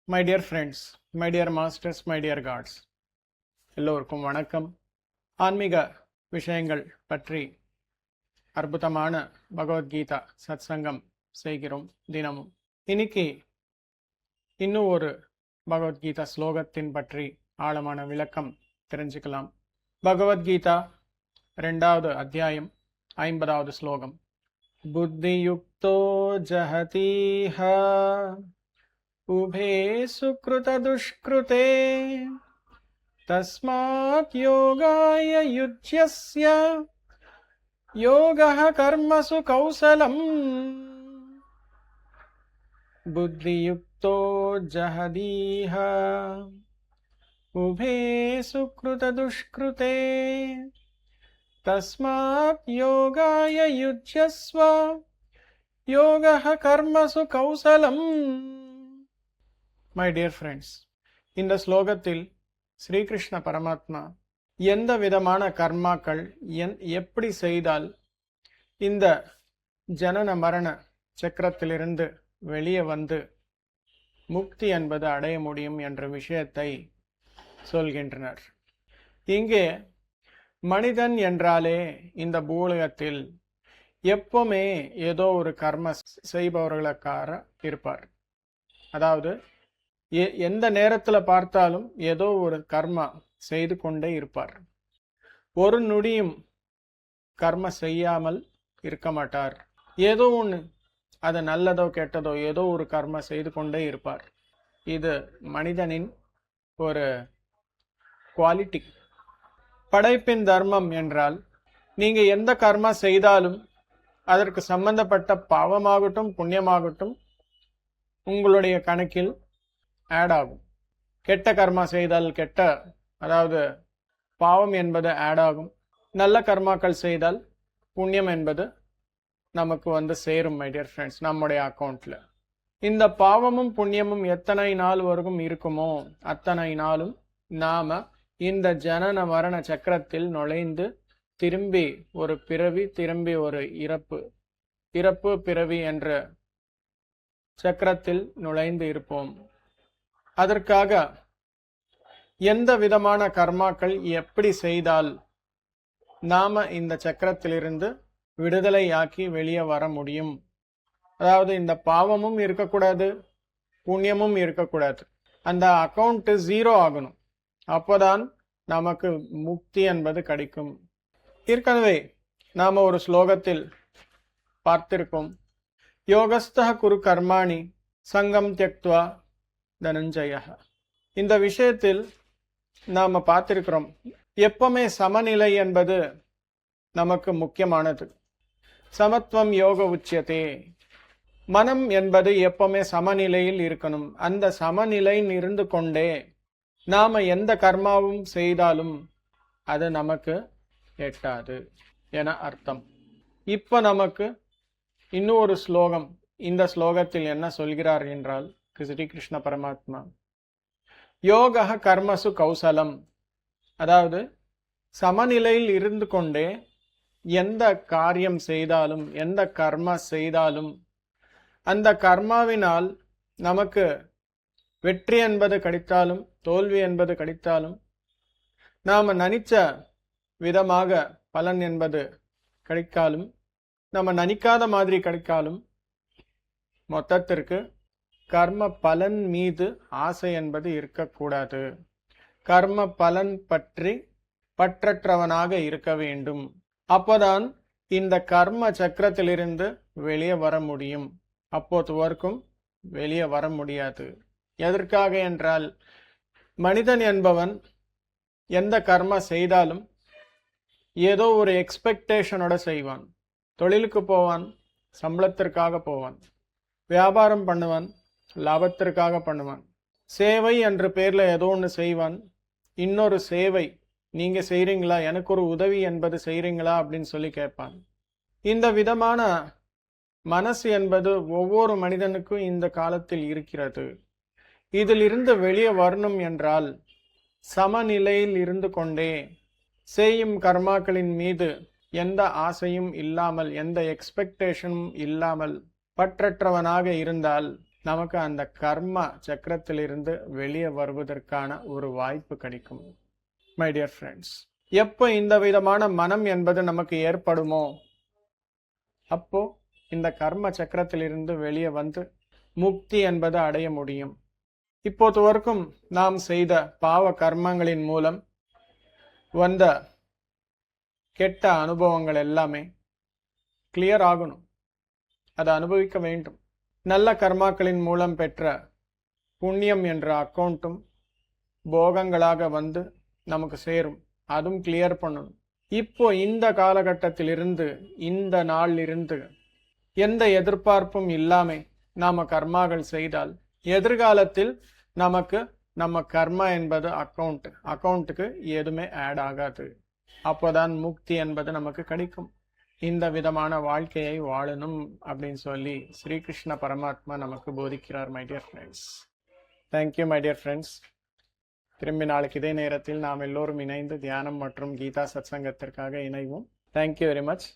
My dear friends, my dear masters, my dear gods, எல்லோருக்கும் வணக்கம். ஆன்மீக விஷயங்கள் பற்றி அற்புதமான பகவத்கீதா சத்சங்கம் செய்கிறோம் தினமும். இன்னைக்கு இன்னும் ஒரு பகவத்கீதா ஸ்லோகத்தின் பற்றி ஆழமான விளக்கம் தெரிஞ்சுக்கலாம். பகவத்கீதா 2வது அத்தியாயம் 50வது ஸ்லோகம். புத்தியுக்தோ ஜஹதீஹ உபே சுக்ருத துஷ்கிருதே தஸ்மாத் யோகாய யுஜ்யஸ்ய யோகः கர்மசு கௌசலம். புத்தியுக்தோ ஜஹதீஹ உபே சுக்ருத துஷ்கிருதே தஸ்மாத் யோகாய யுஜ்யஸ்வ யோகः கர்மசு கௌசலம். மை டியர் ஃப்ரெண்ட்ஸ், இந்த ஸ்லோகத்தில் ஸ்ரீகிருஷ்ண பரமாத்மா எந்த விதமான கர்மாக்கள் எப்படி செய்தால் இந்த ஜனன மரண சக்கரத்திலிருந்து வெளியே வந்து முக்தி என்பது அடைய முடியும் என்ற விஷயத்தை சொல்கின்றனர். இங்கே மனிதன் என்றாலே இந்த பூலகத்தில் எப்பவுமே ஏதோ ஒரு கர்ம செய்பவர்களுக்காக இருப்பார். அதாவது எந்த நேரத்தில் பார்த்தாலும் ஏதோ ஒரு கர்மா செய்து கொண்டே இருப்பார். ஒரு நொடியும் கர்ம செய்யாமல் இருக்க மாட்டார். ஏதோ ஒன்று, அது நல்லதோ கெட்டதோ, ஏதோ ஒரு கர்ம செய்து கொண்டே இருப்பார். இது மனிதனின் ஒரு குவாலிட்டி. படைப்பின் தர்மம் என்றால் நீங்க எந்த கர்மா செய்தாலும் அதற்கு சம்பந்தப்பட்ட பாவமாகட்டும் புண்ணியமாகட்டும் உங்களுடைய கணக்கில் ஆட் ஆகும். கெட்ட கர்மா செய்தால் அதாவது பாவம் என்பது ஆட் ஆகும். நல்ல கர்மாக்கள் செய்தால் புண்ணியம் என்பது நமக்கு வந்து சேரும். மை டியர் ஃப்ரெண்ட்ஸ், நம்முடைய அக்கௌண்ட்ல இந்த பாவமும் புண்ணியமும் எத்தனை நாள் வரைக்கும் இருக்குமோ அத்தனை நாளும் நாம இந்த ஜனன மரண சக்கரத்தில் நுழைந்து திரும்பி ஒரு பிறவி, திரும்பி ஒரு இறப்பு பிறவி என்ற சக்கரத்தில் நுழைந்து இருப்போம். அதற்காக எந்த விதமான கர்மாக்கள் எப்படி செய்தால் நாம இந்த சக்கரத்திலிருந்து விடுதலையாக்கி வெளியே வர முடியும். அதாவது இந்த பாவமும் இருக்கக்கூடாது, புண்ணியமும் இருக்கக்கூடாது. அந்த அக்கௌண்ட் 0 ஆகணும். அப்போதான் நமக்கு முக்தி என்பது கிடைக்கும். ஏற்கனவே நாம ஒரு ஸ்லோகத்தில் பார்த்திருக்கோம். யோகஸ்தः குரு கர்மாணி சங்கம் தியக்த்வா தனஞ்சய. இந்த விஷயத்தில் நாம பார்த்திருக்கிறோம். எப்பவுமே சமநிலை என்பது நமக்கு முக்கியமானது. சமத்துவம் யோக உச்சியதே. மனம் என்பது எப்பவுமே சமநிலையில் இருக்கணும். அந்த சமநிலையில் இருந்து கொண்டே நாம எந்த கர்மாவும் செய்தாலும் அது நமக்கு எட்டாது என அர்த்தம். இப்ப நமக்கு இன்னும் ஒரு ஸ்லோகம். இந்த ஸ்லோகத்தில் என்ன சொல்கிறார் என்றால் ஸ்ரீகிருஷ்ண பரமாத்மா யோக கர்மசு கௌசலம். அதாவது சமநிலையில் இருந்து கொண்டே எந்த காரியம் செய்தாலும் எந்த கர்மா செய்தாலும் அந்த கர்மாவினால் நமக்கு வெற்றி என்பது கிடைத்தாலும் தோல்வி என்பது கிடைத்தாலும் நாம நினைச்ச விதமாக பலன் என்பது கிடைக்காலும் நம்ம நினைக்காத மாதிரி கிடைக்காலும் மொத்தத்திற்கு கர்ம பலன் மீது ஆசை என்பது இருக்கக்கூடாது. கர்ம பலன் பற்றி பற்றற்றவனாக இருக்க வேண்டும். அப்போதான் இந்த கர்ம சக்கரத்திலிருந்து வெளியே வர முடியும். அப்போது வரைக்கும் வெளியே வர முடியாது. எதற்காக என்றால் மனிதன் என்பவன் எந்த கர்ம செய்தாலும் ஏதோ ஒரு எக்ஸ்பெக்டேஷனோட செய்வான். தொழிலுக்கு போவான், சம்பளத்திற்காக போவான். வியாபாரம் பண்ணுவான், லாபத்திற்காக பண்ணுவான். சேவை என்ற பேர்ல ஏதோ ஒன்று செய்வான். இன்னொரு சேவை நீங்க செய்றீங்களா, எனக்கு ஒரு உதவி என்பது செய்றீங்களா அப்படின்னு சொல்லி கேட்பான். இந்த விதமான மனசு என்பது ஒவ்வொரு மனிதனுக்கும் இந்த காலத்தில் இருக்கிறது. இதிலிருந்து வெளியே வரணும் என்றால் சமநிலையில் இருந்து கொண்டே செய்யும் கர்மாக்களின் மீது எந்த ஆசையும் இல்லாமல் எந்த எக்ஸ்பெக்டேஷனும் இல்லாமல் பற்றற்றவனாக இருந்தால் நமக்கு அந்த கர்ம சக்கரத்திலிருந்து வெளியே வருவதற்கான ஒரு வாய்ப்பு கிடைக்கும். மை டியர் ஃப்ரெண்ட்ஸ், எப்போ இந்த விதமான மனம் என்பது நமக்கு ஏற்படுமோ அப்போ இந்த கர்ம சக்கரத்திலிருந்து வெளியே வந்து முக்தி என்பது அடைய முடியும். இப்போது வரைக்கும் நாம் செய்த பாவ கர்மங்களின் மூலம் வந்த கெட்ட அனுபவங்கள் எல்லாமே கிளியர் ஆகணும். அதை அனுபவிக்க வேண்டும். நல்ல கர்மாக்களின் மூலம் பெற்ற புண்ணியம் என்ற அக்கௌண்ட்டும் போகங்களாக வந்து நமக்கு சேரும். அதுவும் கிளியர் பண்ணணும். இப்போ இந்த காலகட்டத்திலிருந்து, இந்த நாளிலிருந்து எந்த எதிர்பார்ப்பும் இல்லாம நாம கர்மாக்கள் செய்தால் எதிர்காலத்தில் நமக்கு நம்ம கர்மா என்பது அக்கௌண்ட்டுக்கு எதுவுமே ஆட் ஆகாது. அப்போதான் முக்தி என்பது நமக்கு கிடைக்கும். இந்த விதமான வாழ்க்கையை வாழணும் அப்படின்னு சொல்லி ஸ்ரீகிருஷ்ண பரமாத்மா நமக்கு போதிக்கிறார். My dear friends, thank you my dear friends. திரும்பி நாளைக்கு இதே நேரத்தில் நாம் எல்லோரும் இணைந்து தியானம் மற்றும் கீதா சத்சங்கத்திற்காக இணைவோம். Thank you very much.